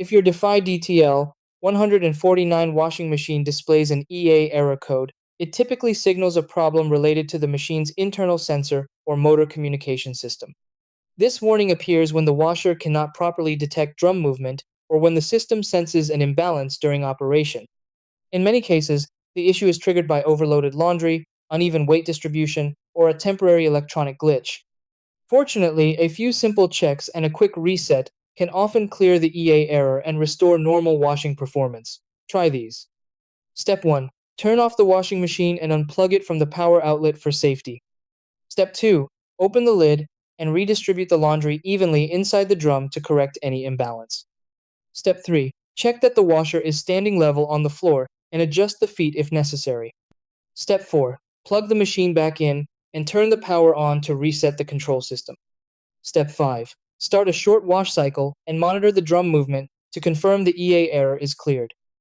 If your Defy DTL 149 washing machine displays an EA error code, it typically signals a problem related to the machine's internal sensor or motor communication system. This warning appears when the washer cannot properly detect drum movement or when the system senses an imbalance during operation. In many cases, the issue is triggered by overloaded laundry, uneven weight distribution, or a temporary electronic glitch. Fortunately, a few simple checks and a quick reset can often clear the EA error and restore normal washing performance. Try these. Step 1. Turn off the washing machine and unplug it from the power outlet for safety. Step 2. Open the lid and redistribute the laundry evenly inside the drum to correct any imbalance. Step 3. Check that the washer is standing level on the floor and adjust the feet if necessary. Step 4. Plug the machine back in and turn the power on to reset the control system. Step 5. Start a short wash cycle and monitor the drum movement to confirm the EA error is cleared.